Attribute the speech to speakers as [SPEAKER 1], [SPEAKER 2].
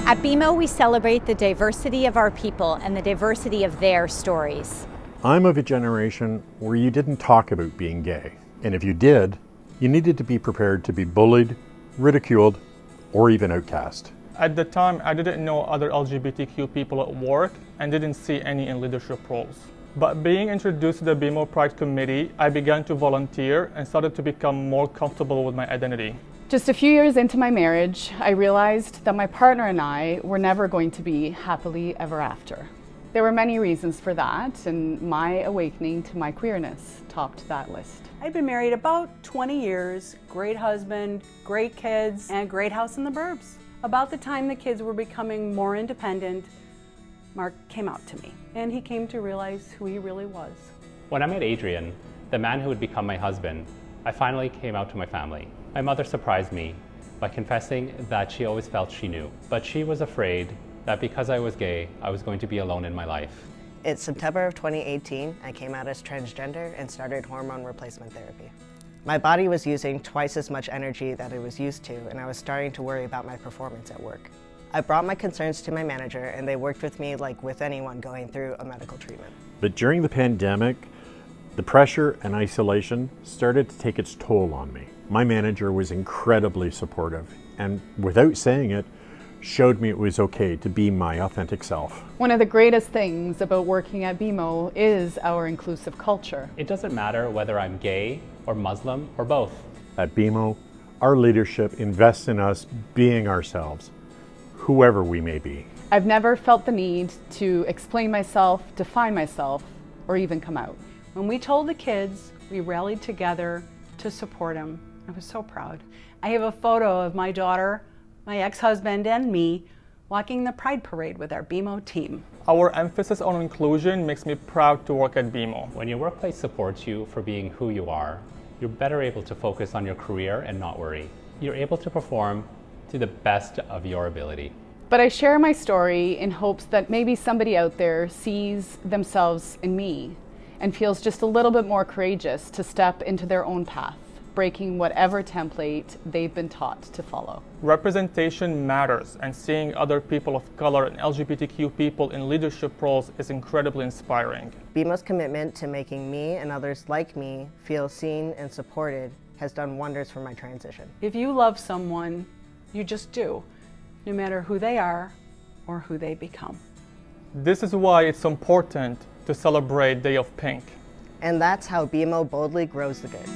[SPEAKER 1] At BMO, we celebrate the diversity of our people and the diversity of their stories.
[SPEAKER 2] I'm of a generation where you didn't talk about being gay. And if you did, you needed to be prepared to be bullied, ridiculed, or even outcast.
[SPEAKER 3] At the time, I didn't know other LGBTQ people at work and didn't see any in leadership roles. But being introduced to the BMO Pride Committee, I began to volunteer and started to become more comfortable with my identity.
[SPEAKER 4] Just a few years into my marriage, I realized that my partner and I were never going to be happily ever after. There were many reasons for that, and my awakening to my queerness topped that list.
[SPEAKER 5] I'd been married about 20 years, great husband, great kids, and a great house in the burbs. About the time the kids were becoming more independent, Mark came out to me, and he came to realize who he really was.
[SPEAKER 6] When I met Adrian, the man who would become my husband, I finally came out to my family. My mother surprised me by confessing that she always felt she knew, but she was afraid that because I was gay, I was going to be alone in my life.
[SPEAKER 7] In September of 2018, I came out as transgender and started hormone replacement therapy. My body was using twice as much energy that it was used to, and I was starting to worry about my performance at work. I brought my concerns to my manager, and they worked with me like with anyone going through a medical treatment.
[SPEAKER 2] But during the pandemic, the pressure and isolation started to take its toll on me. My manager was incredibly supportive, and without saying it, showed me it was okay to be my authentic self.
[SPEAKER 4] One of the greatest things about working at BMO is our inclusive culture.
[SPEAKER 6] It doesn't matter whether I'm gay or Muslim or both.
[SPEAKER 2] At BMO, our leadership invests in us being ourselves, whoever we may be.
[SPEAKER 4] I've never felt the need to explain myself, define myself, or even come out.
[SPEAKER 5] When we told the kids, we rallied together to support them. I was so proud. I have a photo of my daughter, my ex-husband, and me walking the Pride Parade with our BMO team.
[SPEAKER 3] Our emphasis on inclusion makes me proud to work at BMO.
[SPEAKER 6] When your workplace supports you for being who you are, you're better able to focus on your career and not worry. You're able to perform to the best of your ability.
[SPEAKER 4] But I share my story in hopes that maybe somebody out there sees themselves in me and feels just a little bit more courageous to step into their own path, breaking whatever template they've been taught to follow.
[SPEAKER 3] Representation matters, and seeing other people of color and LGBTQ people in leadership roles is incredibly inspiring.
[SPEAKER 7] BMO's commitment to making me and others like me feel seen and supported has done wonders for my transition.
[SPEAKER 5] If you love someone, you just do, no matter who they are or who they become.
[SPEAKER 3] This is why it's important to celebrate Day of Pink.
[SPEAKER 7] And that's how BMO boldly grows the good.